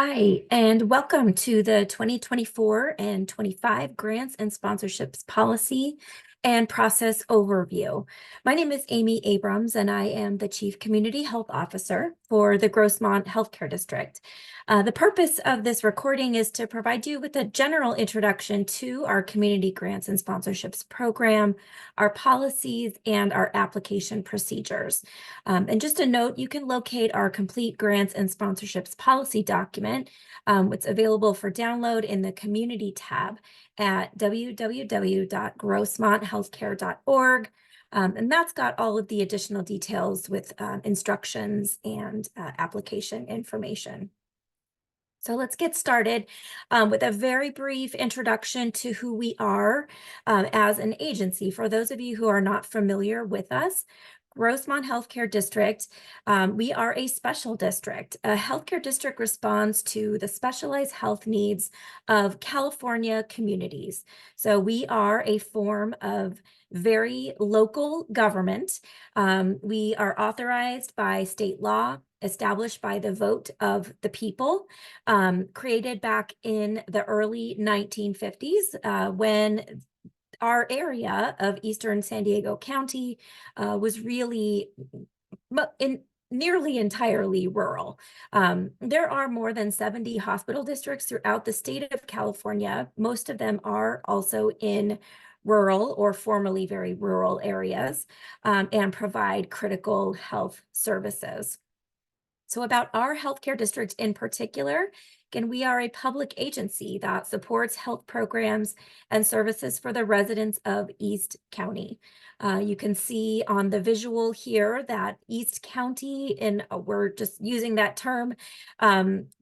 Hi, and welcome to the 2024 and 25 Grants and Sponsorships Policy and Process Overview. My name is Amy Abrams, and I am the Chief Community Health Officer for the Grossmont Healthcare District. The purpose of this recording is to provide you with a general introduction to our Community Grants and Sponsorships program, our policies, and our application procedures. And just a note, you can locate our complete grants and sponsorships policy document. It's available for download in the community tab at www.grossmonthealthcare.org. And that's got all of the additional details with instructions and application information. So let's get started with a very brief introduction to who we are as an agency. For those of you who are not familiar with us, Grossmont Healthcare District, we are a special district. A healthcare district responds to the specialized health needs of California communities. So we are a form of very local government. We are authorized by state law, established by the vote of the people, created back in the early 1950s when our area of Eastern San Diego County was really nearly entirely rural. There are more than 70 hospital districts throughout the state of California. Most of them are also in rural or formerly very rural areas and provide critical health services. So about our healthcare district in particular, again, we are a public agency that supports health programs and services for the residents of East County. You can see on the visual here that East County, and we're just using that term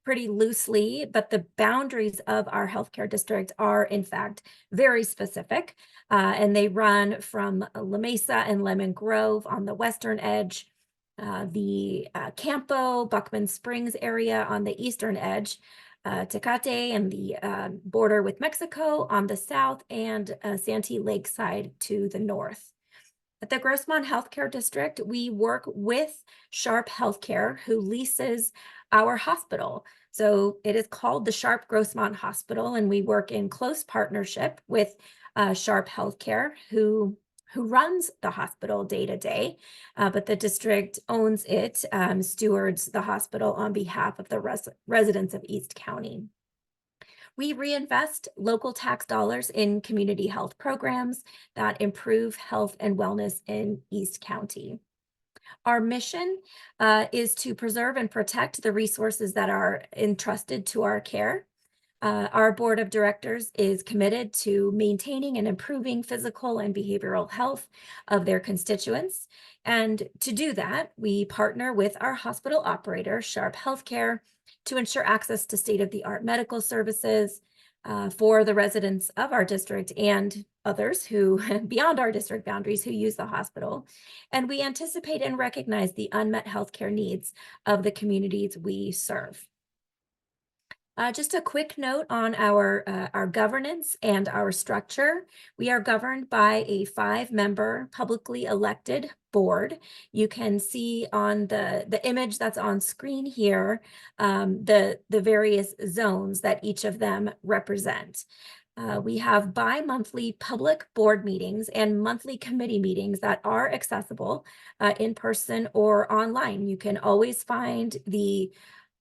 pretty loosely, but the boundaries of our healthcare district are in fact very specific, and they run from La Mesa and Lemon Grove on the western edge, the Campo, Buckman Springs area on the eastern edge, Tecate and the border with Mexico on the south, and Santee Lakeside to the north. At the Grossmont Healthcare District, we work with Sharp Healthcare, who leases our hospital. So it is called the Sharp Grossmont Hospital, and we work in close partnership with Sharp Healthcare, who runs the hospital day to day, but the district owns it, stewards the hospital on behalf of the residents of East County. We reinvest local tax dollars in community health programs that improve health and wellness in East County. Our mission is to preserve and protect the resources that are entrusted to our care. Our board of directors is committed to maintaining and improving physical and behavioral health of their constituents. And to do that, we partner with our hospital operator, Sharp Healthcare, to ensure access to state-of-the-art medical services for the residents of our district and others who, beyond our district boundaries, who use the hospital. And we anticipate and recognize the unmet healthcare needs of the communities we serve. Just a quick note on our governance and our structure. We are governed by a 5-member publicly elected board. You can see on the image that's on screen here, the various zones that each of them represent. We have bi-monthly public board meetings and monthly committee meetings that are accessible in person or online. You can always find the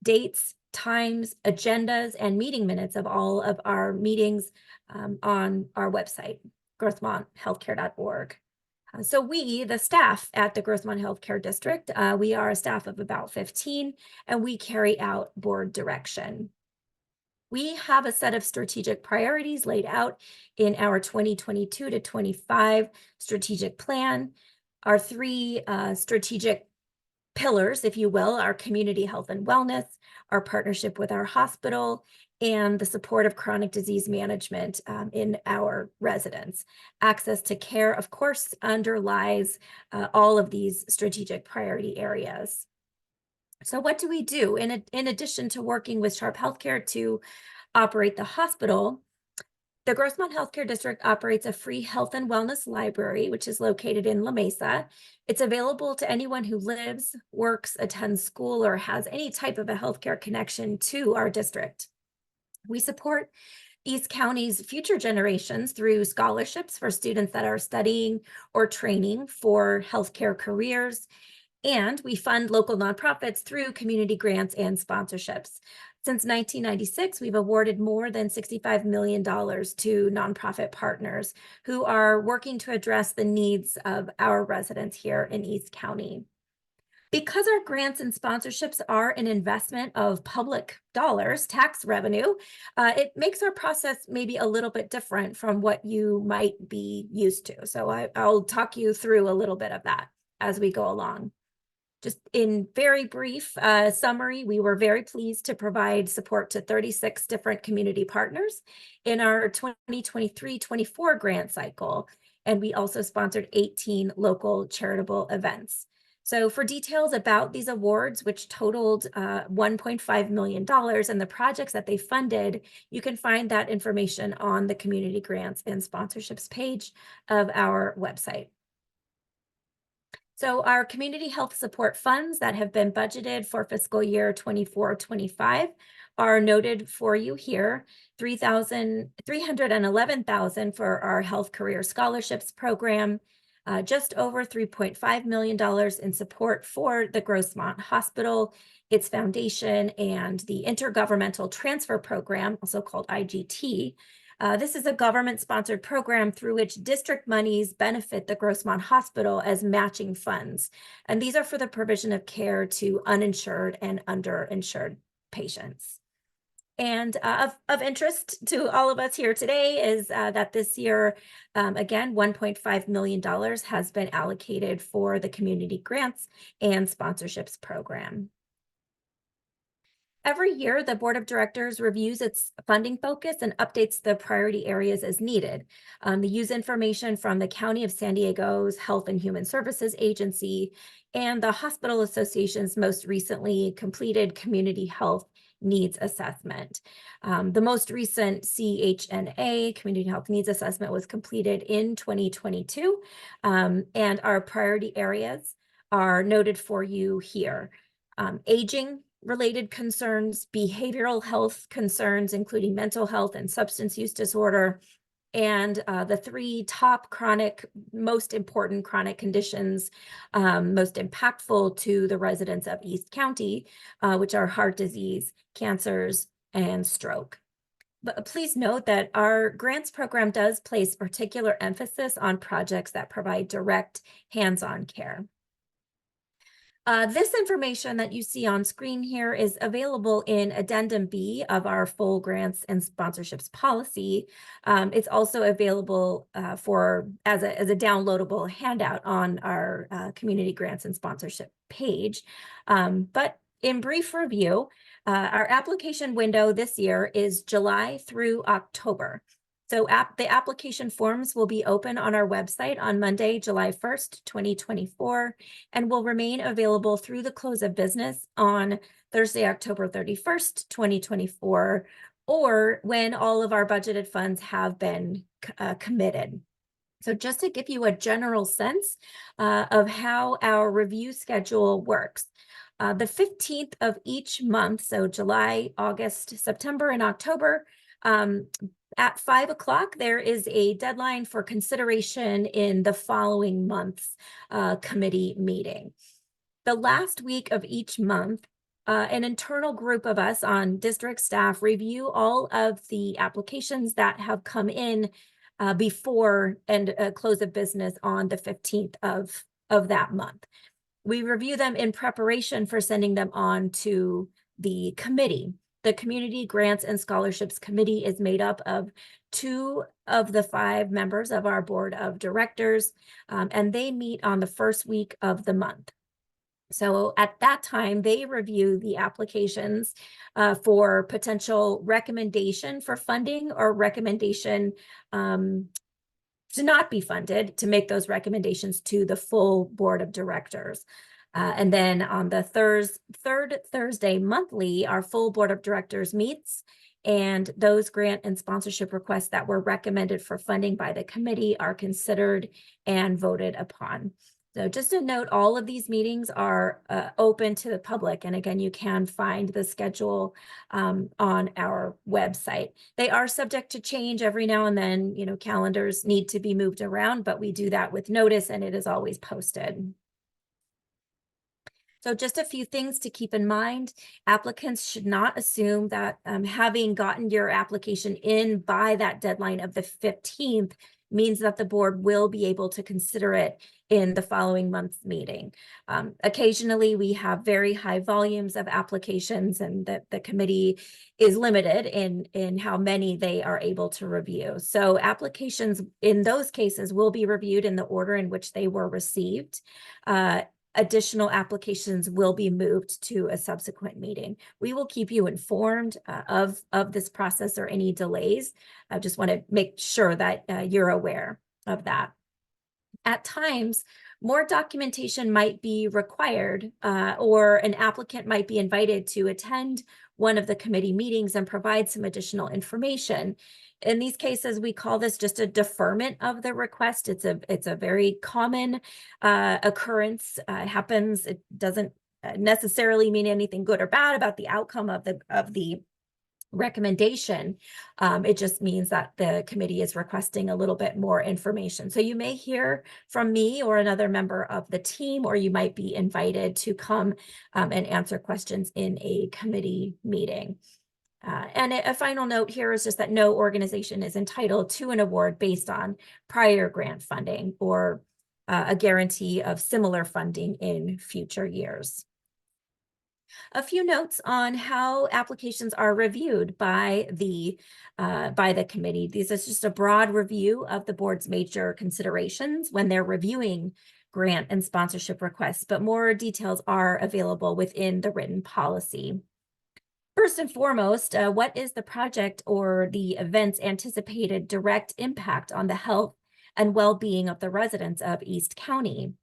dates, times, agendas, and meeting minutes of all of our meetings on our website, grossmonthealthcare.org. So we, the staff at the Grossmont Healthcare District, we are a staff of about 15, and we carry out board direction. We have a set of strategic priorities laid out in our 2022 to 25 strategic plan. Our 3 strategic pillars, if you will, our community health and wellness, our partnership with our hospital, and the support of chronic disease management in our residents. Access to care, of course, underlies all of these strategic priority areas. So what do we do? In addition to working with Sharp Healthcare to operate the hospital, The Grossmont Healthcare District operates a free health and wellness library, which is located in La Mesa. It's available to anyone who lives, works, attends school, or has any type of a healthcare connection to our district. We support East County's future generations through scholarships for students that are studying or training for healthcare careers. And we fund local nonprofits through community grants and sponsorships. Since 1996, we've awarded more than $65 million to nonprofit partners who are working to address the needs of our residents here in East County. Because our grants and sponsorships are an investment of public dollars, tax revenue, it makes our process maybe a little bit different from what you might be used to. So I'll talk you through a little bit of that as we go along. Just in very brief summary, we were very pleased to provide support to 36 different community partners in our 2023-24 grant cycle. And we also sponsored 18 local charitable events. So for details about these awards, which totaled $1.5 million and the projects that they funded, you can find that information on the community grants and sponsorships page of our website. So our community health support funds that have been budgeted for fiscal year 24-25 are noted for you here. $311,000 for our health career scholarships program, just over $3.5 million in support for the Grossmont Hospital, its foundation, and the Intergovernmental Transfer Program, also called IGT. This is a government-sponsored program through which district monies benefit the Grossmont Hospital as matching funds. And these are for the provision of care to uninsured and underinsured patients. And of interest to all of us here today is that this year, again, $1.5 million has been allocated for the community grants and sponsorships program. Every year, the Board of Directors reviews its funding focus and updates the priority areas as needed. They use information from the County of San Diego's Health and Human Services Agency and the Hospital Association's most recently completed Community Health Needs Assessment. The most recent CHNA, Community Health Needs Assessment, was completed in 2022, and our priority areas are noted for you here. Aging related concerns, behavioral health concerns, including mental health and substance use disorder, and the three top most important chronic conditions, most impactful to the residents of East County, which are heart disease, cancers, and stroke. But please note that our grants program does place particular emphasis on projects that provide direct hands-on care. This information that you see on screen here is available in Addendum B of our full grants and sponsorships policy. It's also available as a downloadable handout on our community grants and sponsorship page. But in brief review, our application window this year is July through October. So the application forms will be open on our website on Monday, July 1st, 2024, and will remain available through the close of business on Thursday, October 31st, 2024, or when all of our budgeted funds have been committed. So just to give you a general sense of how our review schedule works, the 15th of each month, so July, August, September, and October, at 5 o'clock, there is a deadline for consideration in the following month's committee meeting. The last week of each month, an internal group of us on district staff review all of the applications that have come in before and close of business on the 15th of that month. We review them in preparation for sending them on to the committee. The Community Grants and Scholarships Committee is made up of 2 of the 5 members of our Board of Directors, and they meet on the first week of the month. So at that time, they review the applications for potential recommendation for funding or recommendation to not be funded, to make those recommendations to the full Board of Directors. And then on the third Thursday monthly, our full Board of Directors meets and those grant and sponsorship requests that were recommended for funding by the committee are considered and voted upon. So just a note, all of these meetings are open to the public. And again, you can find the schedule on our website. They are subject to change every now and then. You know, calendars need to be moved around, but we do that with notice and it is always posted. So just a few things to keep in mind. Applicants should not assume that having gotten your application in by that deadline of the 15th means that the board will be able to consider it in the following month's meeting. Occasionally, we have very high volumes of applications and the committee is limited in how many they are able to review. So applications in those cases will be reviewed in the order in which they were received. Additional applications will be moved to a subsequent meeting. We will keep you informed of this process or any delays. I just want to make sure that you're aware of that. At times, more documentation might be required or an applicant might be invited to attend one of the committee meetings and provide some additional information. In these cases, we call this just a deferment of the request. It's a very common occurrence. It happens. It doesn't necessarily mean anything good or bad about the outcome of the recommendation. It just means that the committee is requesting a little bit more information. So you may hear from me or another member of the team, or you might be invited to come and answer questions in a committee meeting. And a final note here is just that no organization is entitled to an award based on prior grant funding or a guarantee of similar funding in future years. A few notes on how applications are reviewed by the committee. This is just a broad review of the board's major considerations when they're reviewing grant and sponsorship requests, but more details are available within the written policy. First and foremost, what is the project or the event's anticipated direct impact on the health and well-being of the residents of East County?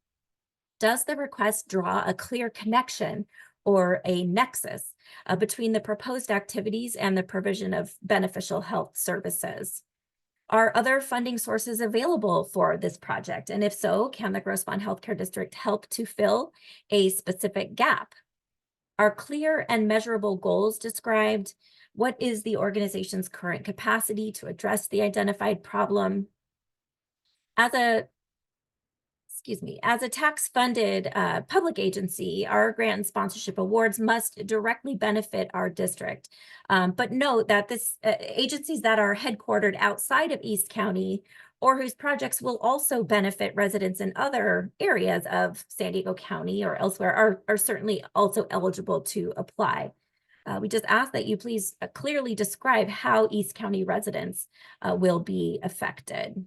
Does the request draw a clear connection or a nexus between the proposed activities and the provision of beneficial health services? Are other funding sources available for this project? And if so, can the Grossmont Healthcare District help to fill a specific gap? Are clear and measurable goals described? What is the organization's current capacity to address the identified problem? As a tax-funded public agency, our grant and sponsorship awards must directly benefit our district. But note that agencies that are headquartered outside of East County or whose projects will also benefit residents in other areas of San Diego County or elsewhere are certainly also eligible to apply. We just ask that you please clearly describe how East County residents will be affected.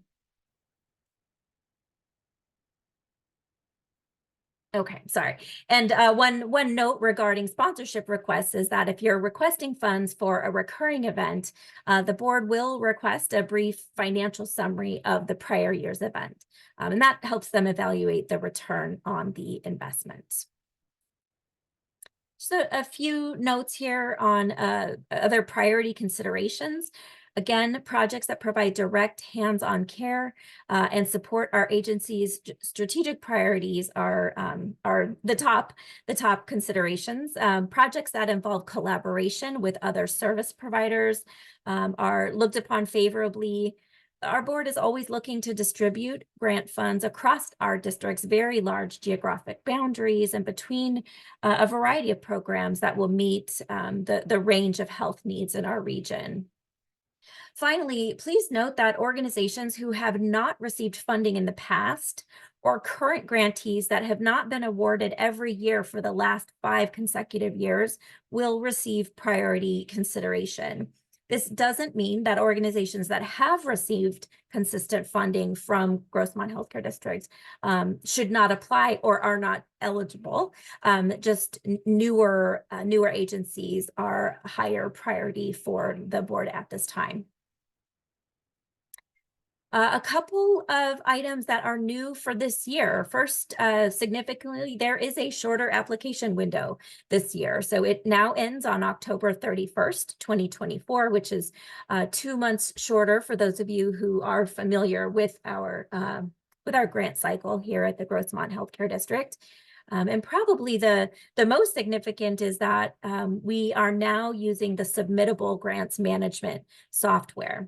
Okay, sorry. And one note regarding sponsorship requests is that if you're requesting funds for a recurring event, the board will request a brief financial summary of the prior year's event. And that helps them evaluate the return on the investment. Just a few notes here on other priority considerations. Again, projects that provide direct hands-on care and support our agency's strategic priorities are the top considerations. Projects that involve collaboration with other service providers are looked upon favorably. Our board is always looking to distribute grant funds across our district's very large geographic boundaries and between a variety of programs that will meet the range of health needs in our region. Finally, please note that organizations who have not received funding in the past or current grantees that have not been awarded every year for the last 5 consecutive years will receive priority consideration. This doesn't mean that organizations that have received consistent funding from Grossmont Healthcare District should not apply or are not eligible. Just newer agencies are higher priority for the board at this time. A couple of items that are new for this year. First, significantly, there is a shorter application window this year. So it now ends on October 31st, 2024, which is 2 months shorter for those of you who are familiar with our grant cycle here at the Grossmont Healthcare District. And probably the most significant is that we are now using the Submittable Grants Management software.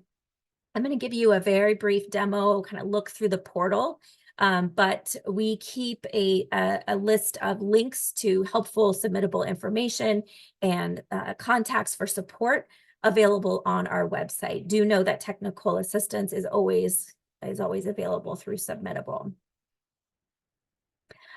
I'm going to give you a very brief demo, kind of look through the portal, but we keep a list of links to helpful submittable information and contacts for support available on our website. Do know that technical assistance is always available through Submittable.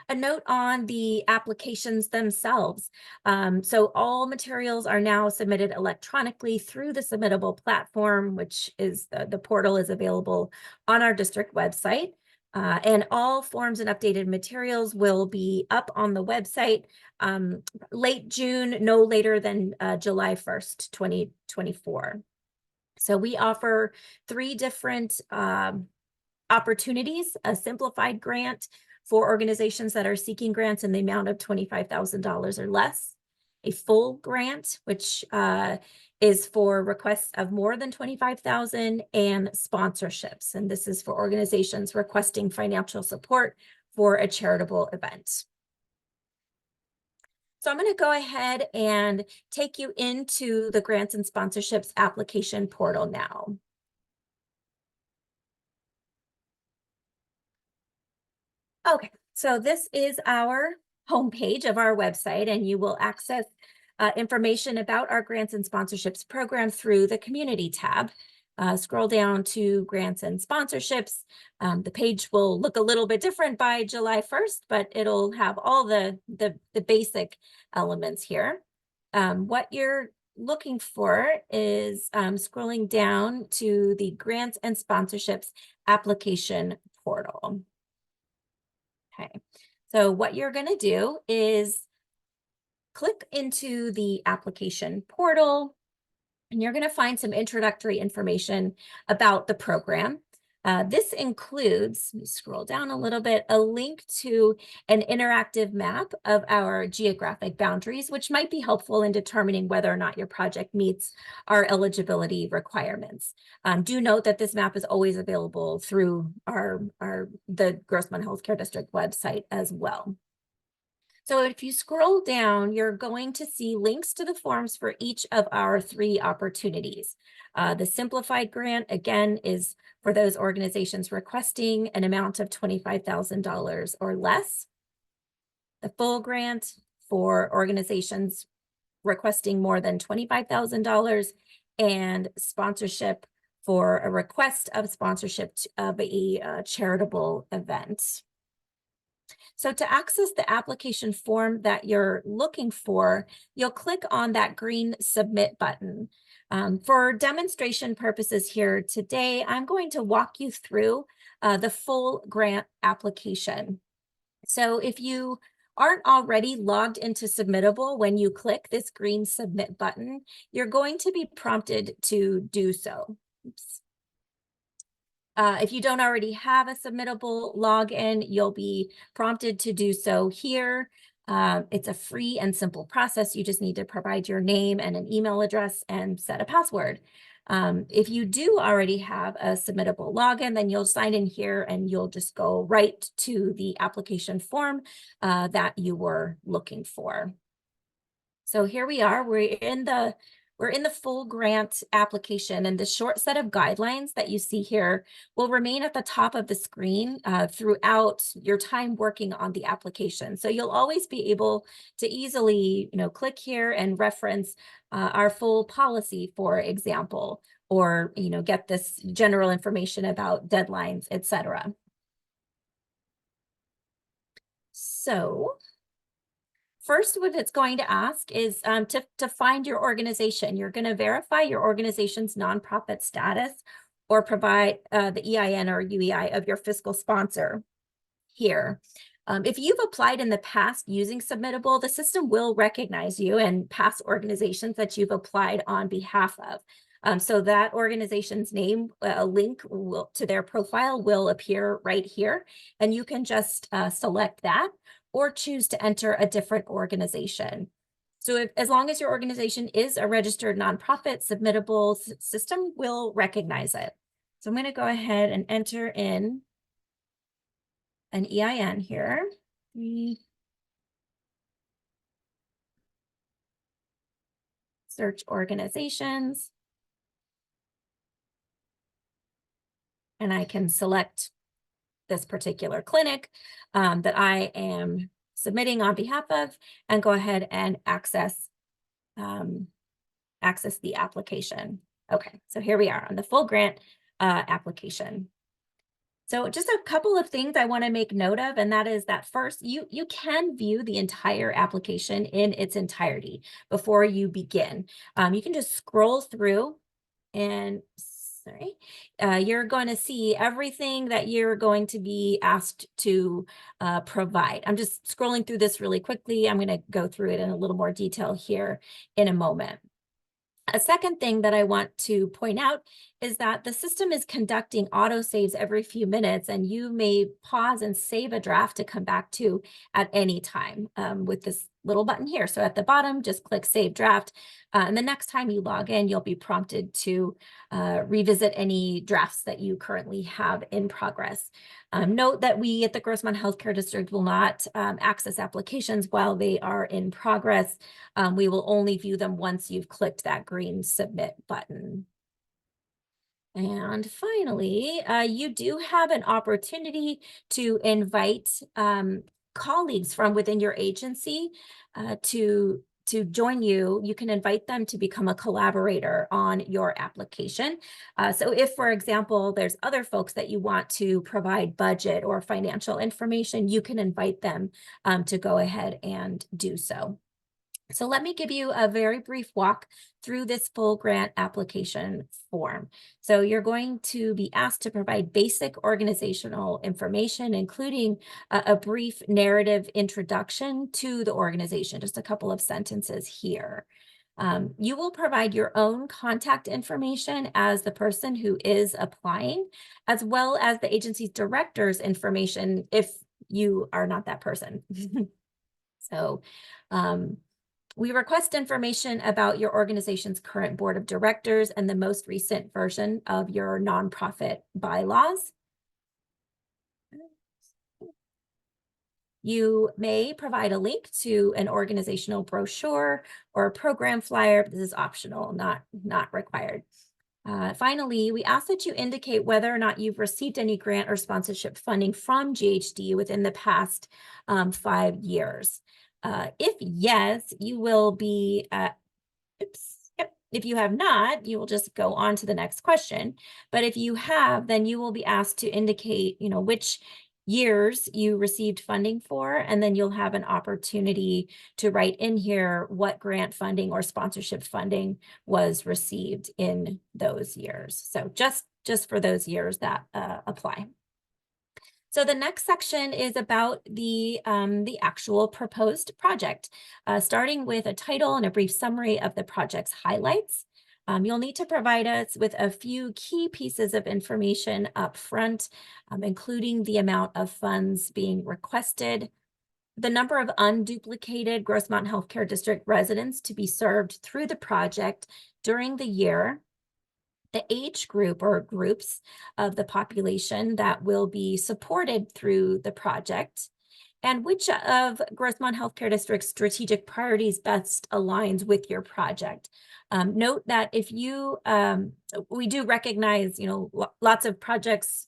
A note on the applications themselves. So all materials are now submitted electronically through the Submittable platform, which is the portal is available on our district website. And all forms and updated materials will be up on the website late June, no later than July 1st, 2024. So we offer 3 different opportunities: a simplified grant for organizations that are seeking grants in the amount of $25,000 or less, a full grant, which is for requests of more than $25,000, and sponsorships. And this is for organizations requesting financial support for a charitable event. So I'm going to go ahead and take you into the grants and sponsorships application portal now. Okay, so this is our homepage of our website, and you will access information about our grants and sponsorships program through the community tab. Scroll down to grants and sponsorships. The page will look a little bit different by July 1st, but it'll have all the basic elements here. What you're looking for is scrolling down to the grants and sponsorships application portal. Okay, so what you're going to do is click into the application portal, and you're going to find some introductory information about the program. This includes, let me scroll down a little bit, a link to an interactive map of our geographic boundaries, which might be helpful in determining whether or not your project meets our eligibility requirements. Do note that this map is always available through the Grossmont Healthcare District website as well. So if you scroll down, you're going to see links to the forms for each of our 3 opportunities. The simplified grant, again, is for those organizations requesting an amount of $25,000 or less. The full grant for organizations requesting more than $25,000, and sponsorship for a request of sponsorship of a charitable event. So to access the application form that you're looking for, you'll click on that green submit button. For demonstration purposes here today, I'm going to walk you through the full grant application. So if you aren't already logged into Submittable when you click this green submit button, you're going to be prompted to do so. Oops. If you don't already have a Submittable login, you'll be prompted to do so here. It's a free and simple process. You just need to provide your name and an email address and set a password. If you do already have a Submittable login, then you'll sign in here and you'll just go right to the application form that you were looking for. So here we are. We're in the full grant application, and the short set of guidelines that you see here will remain at the top of the screen throughout your time working on the application. So you'll always be able to easily, click here and reference our full policy, for example, or, get this general information about deadlines, etc. So first, what it's going to ask is to find your organization. You're going to verify your organization's nonprofit status or provide the EIN or UEI of your fiscal sponsor here. If you've applied in the past using Submittable, the system will recognize you and past organizations that you've applied on behalf of. So that organization's name, a link to their profile will appear right here, and you can just select that or choose to enter a different organization. So as long as your organization is a registered nonprofit, Submittable system will recognize it. So I'm going to go ahead and enter in an EIN here. Search organizations. And I can select this particular clinic that I am submitting on behalf of and go ahead and access the application. Okay, so here we are on the full grant application. So just a couple of things I want to make note of, and that is that first, you can view the entire application in its entirety before you begin. You can just scroll through and you're going to see everything that you're going to be asked to provide. I'm just scrolling through this really quickly. I'm going to go through it in a little more detail here in a moment. A second thing that I want to point out is that the system is conducting autosaves every few minutes, and you may pause and save a draft to come back to at any time with this little button here. So at the bottom, just click Save Draft. And the next time you log in, you'll be prompted to revisit any drafts that you currently have in progress. Note that we at the Grossmont Healthcare District will not access applications while they are in progress. We will only view them once you've clicked that green Submit button. And finally, you do have an opportunity to invite colleagues from within your agency to join you. You can invite them to become a collaborator on your application. So if, for example, there's other folks that you want to provide budget or financial information, you can invite them to go ahead and do so. So let me give you a very brief walk through this full grant application form. So you're going to be asked to provide basic organizational information, including a brief narrative introduction to the organization, just a couple of sentences here. You will provide your own contact information as the person who is applying, as well as the agency's director's information if you are not that person. So, we request information about your organization's current board of directors and the most recent version of your nonprofit bylaws. You may provide a link to an organizational brochure or a program flyer, but this is optional, not required. Finally, we ask that you indicate whether or not you've received any grant or sponsorship funding from GHD within the past 5 years. If yes, you will be, if you have not, you will just go on to the next question. But if you have, then you will be asked to indicate, which years you received funding for, and then you'll have an opportunity to write in here what grant funding or sponsorship funding was received in those years. So just for those years that apply. So the next section is about the actual proposed project, starting with a title and a brief summary of the project's highlights. You'll need to provide us with a few key pieces of information up front, including the amount of funds being requested, the number of unduplicated Grossmont Healthcare District residents to be served through the project during the year, the age group or groups of the population that will be supported through the project, and which of Grossmont Healthcare District's strategic priorities best aligns with your project. Note that if you, we do recognize, lots of projects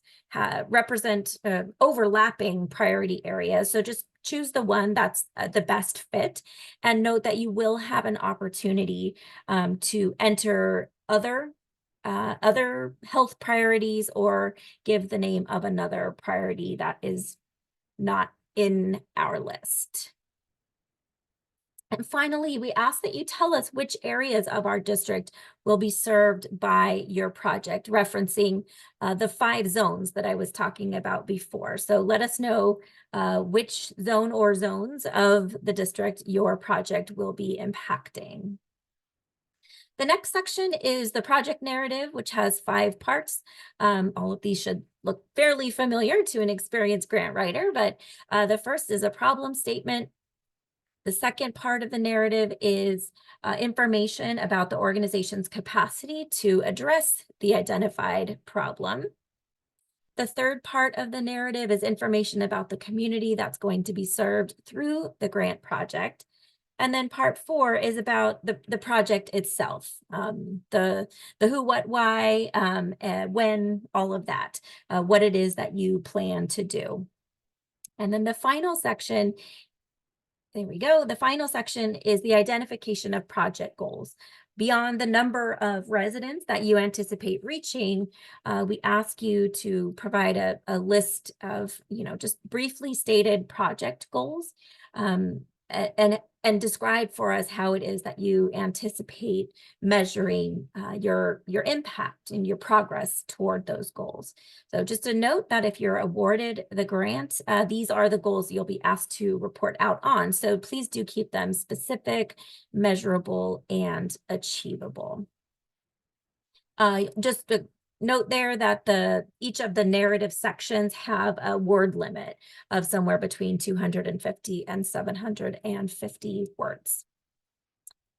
represent overlapping priority areas. So just choose the one that's the best fit, and note that you will have an opportunity to enter other health priorities or give the name of another priority that is not in our list. And finally, we ask that you tell us which areas of our district will be served by your project, referencing the 5 zones that I was talking about before. So let us know which zone or zones of the district your project will be impacting. The next section is the project narrative, which has 5 parts. All of these should look fairly familiar to an experienced grant writer, but the first is a problem statement. The second part of the narrative is information about the organization's capacity to address the identified problem. The third part of the narrative is information about the community that's going to be served through the grant project. And then part 4 is about the project itself, the who, what, why, when, all of that, what it is that you plan to do. And then the final section, there we go. The final section is the identification of project goals. Beyond the number of residents that you anticipate reaching, we ask you to provide a list of, just briefly stated project goals, and describe for us how it is that you anticipate measuring your impact and your progress toward those goals. So just a note that if you're awarded the grant, these are the goals you'll be asked to report out on. So please do keep them specific, measurable, and achievable. Just a note there that each of the narrative sections have a word limit of somewhere between 250 and 750 words.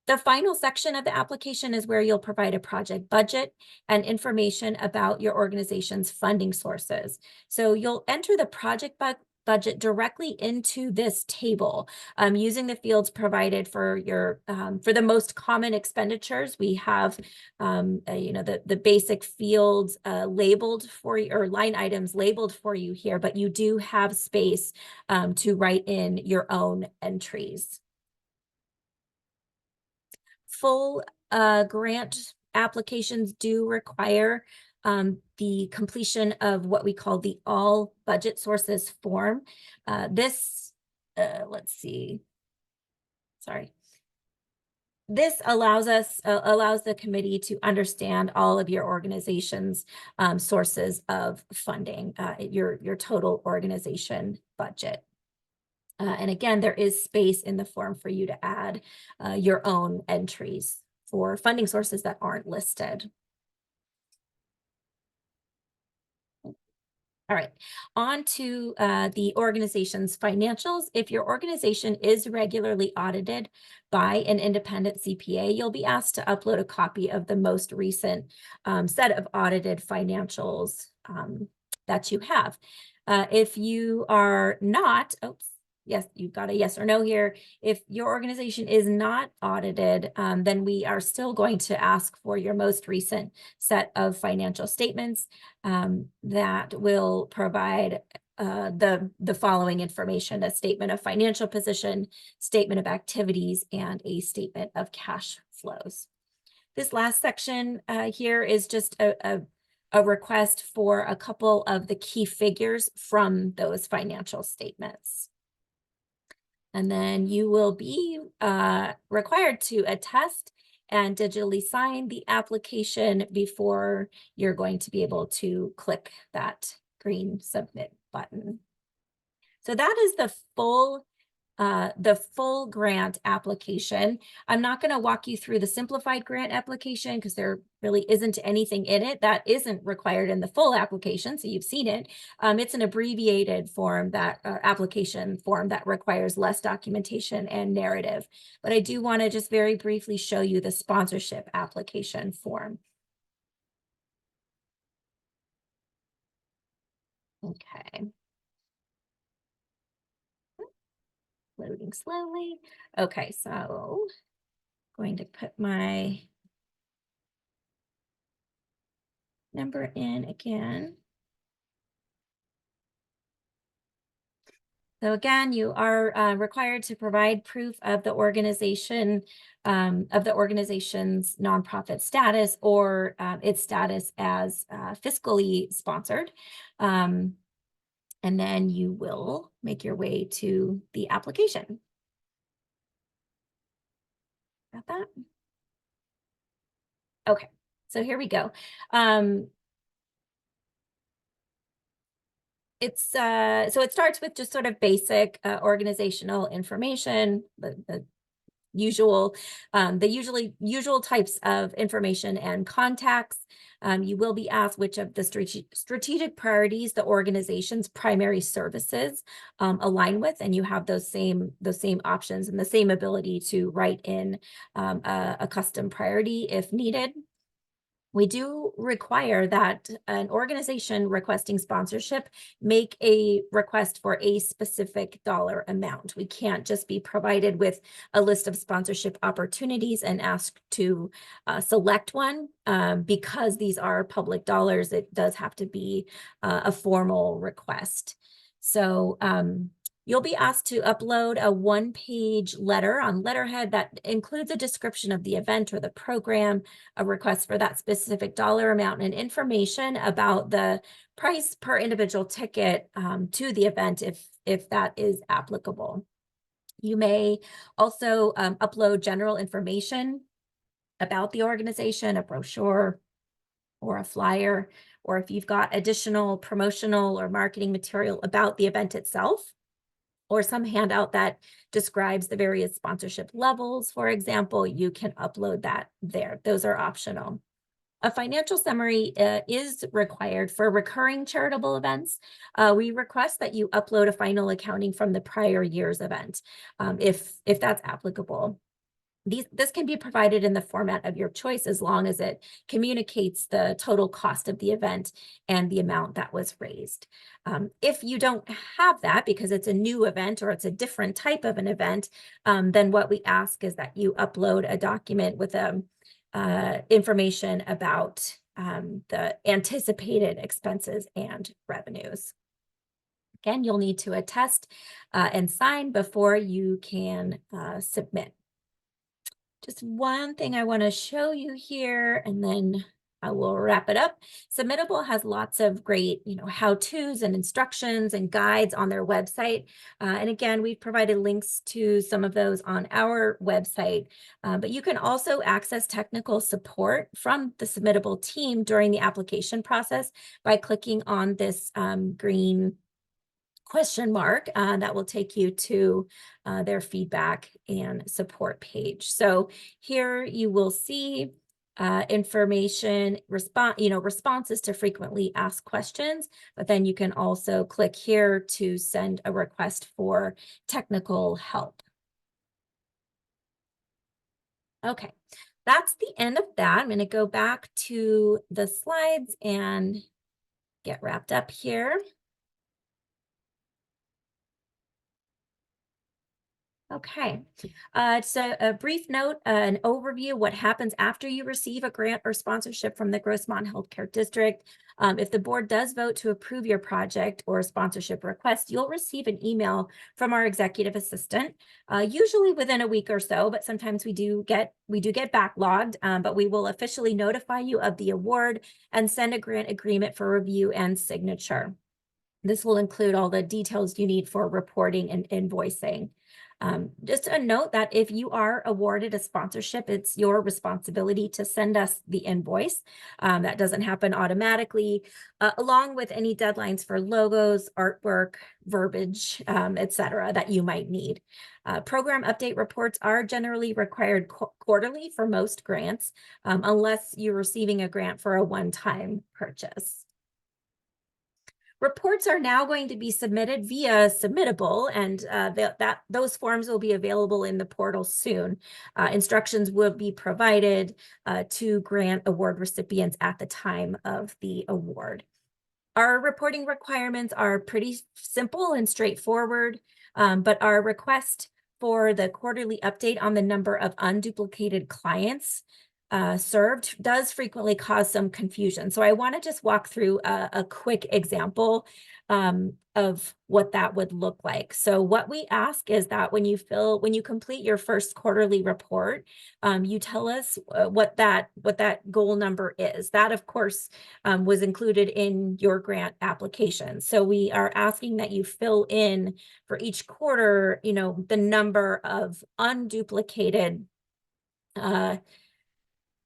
The final section of the application is where you'll provide a project budget and information about your organization's funding sources. So you'll enter the project budget directly into this table using the fields provided for your for the most common expenditures. We have the basic fields labeled for you, or line items labeled for you here, but you do have space to write in your own entries. Full grant applications do require the completion of what we call the all budget sources form. Let's see, sorry. This allows the committee to understand all of your organization's sources of funding, your total organization budget. And again, there is space in the form for you to add your own entries for funding sources that aren't listed. All right, on to the organization's financials. If your organization is regularly audited by an independent CPA, you'll be asked to upload a copy of the most recent set of audited financials that you have. If you are not, yes, you've got a yes or no here. If your organization is not audited, then we are still going to ask for your most recent set of financial statements that will provide the following information: a statement of financial position, statement of activities, and a statement of cash flows. This last section here is just a request for a couple of the key figures from those financial statements. And then you will be required to attest and digitally sign the application before you're going to be able to click that green submit button. So that is the full grant application. I'm not going to walk you through the simplified grant application because there really isn't anything in it that isn't required in the full application. So you've seen it. It's an abbreviated form, that application form that requires less documentation and narrative. But I do want to just very briefly show you the sponsorship application form. Okay. Loading slowly. Okay, so going to put my number in again. So again, you are required to provide proof of the organization's nonprofit status, or its status as fiscally sponsored. And then you will make your way to the application. Got that? Okay, so here we go. So it starts with just sort of basic organizational information, the usual types of information and contacts. You will be asked which of the strategic priorities the organization's primary services align with, and you have those same options and the same ability to write in a custom priority if needed. We do require that an organization requesting sponsorship make a request for a specific dollar amount. We can't just be provided with a list of sponsorship opportunities and asked to select one. Because these are public dollars, it does have to be a formal request. So you'll be asked to upload a one-page letter on letterhead that includes a description of the event or the program, a request for that specific dollar amount, and information about the price per individual ticket to the event if that is applicable. You may also upload general information about the organization, a brochure or a flyer, or if you've got additional promotional or marketing material about the event itself, or some handout that describes the various sponsorship levels, for example, you can upload that there. Those are optional. A financial summary is required for recurring charitable events. We request that you upload a final accounting from the prior year's event, if that's applicable. This can be provided in the format of your choice as long as it communicates the total cost of the event and the amount that was raised. If you don't have that because it's a new event or it's a different type of an event, then what we ask is that you upload a document with information about the anticipated expenses and revenues. Again, you'll need to attest and sign before you can submit. Just one thing I want to show you here, and then I will wrap it up. Submittable has lots of great, how-tos and instructions and guides on their website. And again, we've provided links to some of those on our website. But you can also access technical support from the Submittable team during the application process by clicking on this green question mark that will take you to their feedback and support page. So here you will see information, responses to frequently asked questions, but then you can also click here to send a request for technical help. Okay, that's the end of that. I'm going to go back to the slides and get wrapped up here. Okay, so a brief note, an overview, what happens after you receive a grant or sponsorship from the Grossmont Healthcare District. If the board does vote to approve your project or sponsorship request, you'll receive an email from our executive assistant, usually within a week or so, but sometimes we do get backlogged, but we will officially notify you of the award and send a grant agreement for review and signature. This will include all the details you need for reporting and invoicing. Just a note that if you are awarded a sponsorship, it's your responsibility to send us the invoice. That doesn't happen automatically, along with any deadlines for logos, artwork, verbiage, etc. that you might need. Program update reports are generally required quarterly for most grants, unless you're receiving a grant for a one-time purchase. Reports are now going to be submitted via Submittable, and those forms will be available in the portal soon. Instructions will be provided to grant award recipients at the time of the award. Our reporting requirements are pretty simple and straightforward, but our request for the quarterly update on the number of unduplicated clients served does frequently cause some confusion. So I want to just walk through a quick example of what that would look like. So what we ask is that when you complete your first quarterly report, you tell us what that goal number is. That, of course, was included in your grant application. So we are asking that you fill in for each quarter, the number of unduplicated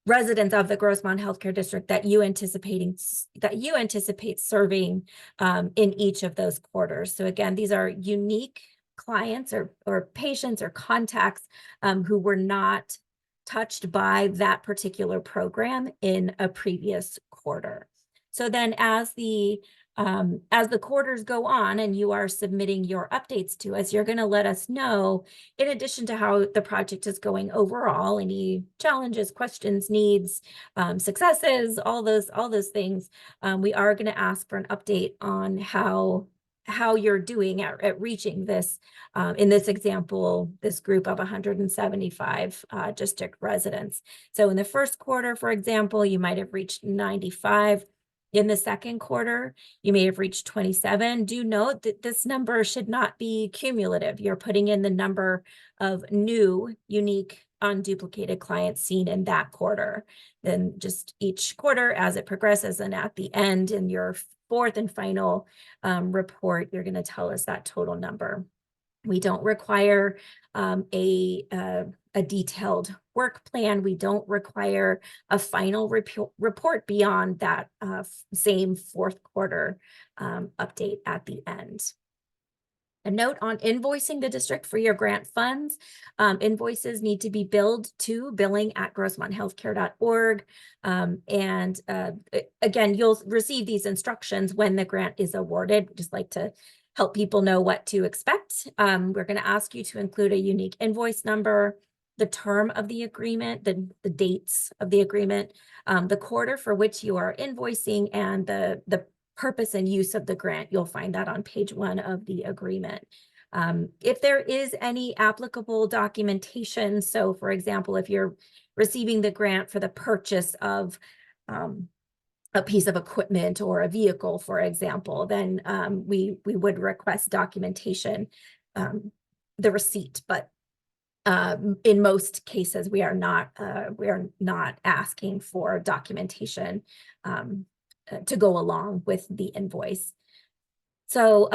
residents of the Grossmont Healthcare District that you anticipate serving in each of those quarters. So again, these are unique clients or patients or contacts who were not touched by that particular program in a previous quarter. So then as the quarters go on and you are submitting your updates to us, you're going to let us know, in addition to how the project is going overall, any challenges, questions, needs, successes, all those things. We are going to ask for an update on how you're doing at reaching this, in this example, this group of 175 district residents. So in the first quarter, for example, you might have reached 95. In the second quarter, you may have reached 27. Do note that this number should not be cumulative. You're putting in the number of new, unique, unduplicated clients seen in that quarter. Then just each quarter as it progresses, and at the end in your fourth and final report, you're going to tell us that total number. We don't require a detailed work plan. We don't require a final report beyond that same fourth quarter update at the end. A note on invoicing the district for your grant funds. Invoices need to be billed to billing@grossmonthealthcare.org. And again, you'll receive these instructions when the grant is awarded. Just like to help people know what to expect. We're going to ask you to include a unique invoice number, the term of the agreement, the dates of the agreement, the quarter for which you are invoicing, and the purpose and use of the grant. You'll find that on page 1 of the agreement. If there is any applicable documentation, so for example, if you're receiving the grant for the purchase of a piece of equipment or a vehicle, for example, then we would request documentation, the receipt, but in most cases, we are not asking for documentation to go along with the invoice. So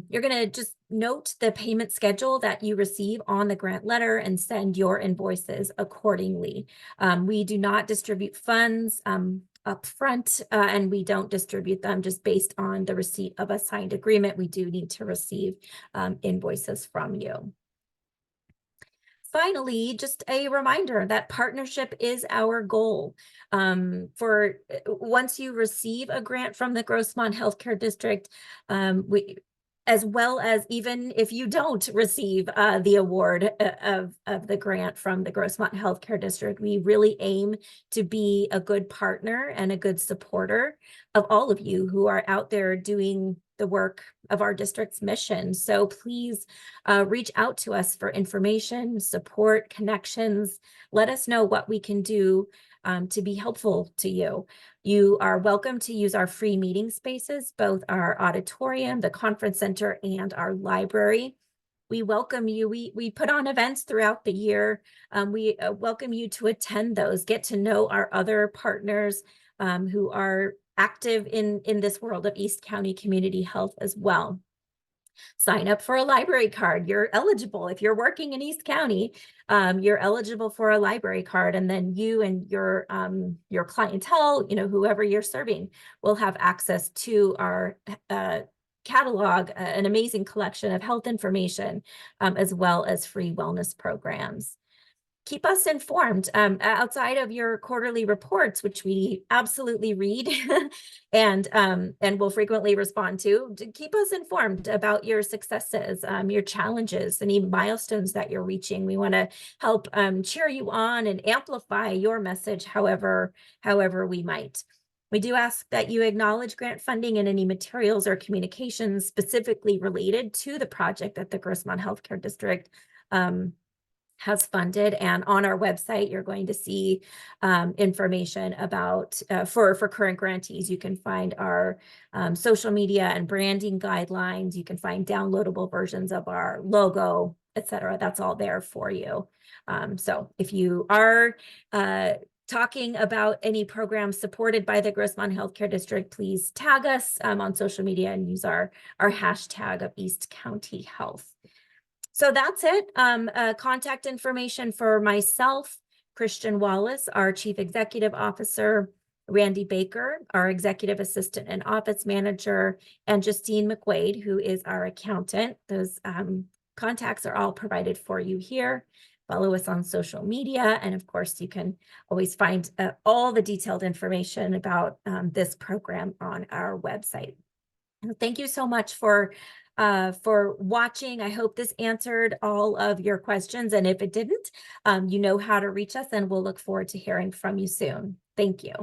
you're going to just note the payment schedule that you receive on the grant letter and send your invoices accordingly. We do not distribute funds upfront, and we don't distribute them just based on the receipt of a signed agreement. We do need to receive invoices from you. Finally, just a reminder that partnership is our goal. For once you receive a grant from the Grossmont Healthcare District, as well as even if you don't receive the award of the grant from the Grossmont Healthcare District, we really aim to be a good partner and a good supporter of all of you who are out there doing the work of our district's mission. So please reach out to us for information, support, connections. Let us know what we can do to be helpful to you. You are welcome to use our free meeting spaces, both our auditorium, the conference center, and our library. We welcome you. We put on events throughout the year. We welcome you to attend those, get to know our other partners who are active in this world of East County community health as well. Sign up for a library card. You're eligible. If you're working in East County, you're eligible for a library card, and then you and your clientele, whoever you're serving, will have access to our catalog, an amazing collection of health information, as well as free wellness programs. Keep us informed outside of your quarterly reports, which we absolutely read and will frequently respond to keep us informed about your successes, your challenges, any milestones that you're reaching. We want to help cheer you on and amplify your message however we might. We do ask that you acknowledge grant funding and any materials or communications specifically related to the project that the Grossmont Healthcare District has funded. And on our website, you're going to see information about, for current grantees, you can find our social media and branding guidelines. You can find downloadable versions of our logo, etc. That's all there for you. So if you are talking about any programs supported by the Grossmont Healthcare District, please tag us on social media and use our hashtag of East County Health. So that's it. Contact information for myself, Christian Wallace, our Chief Executive Officer, Randy Baker, our Executive Assistant and Office Manager, and Justine McQuaid, who is our accountant. Those contacts are all provided for you here. Follow us on social media. And of course, you can always find all the detailed information about this program on our website. Thank you so much for watching. I hope this answered all of your questions. And if it didn't, you know how to reach us, and we'll look forward to hearing from you soon. Thank you.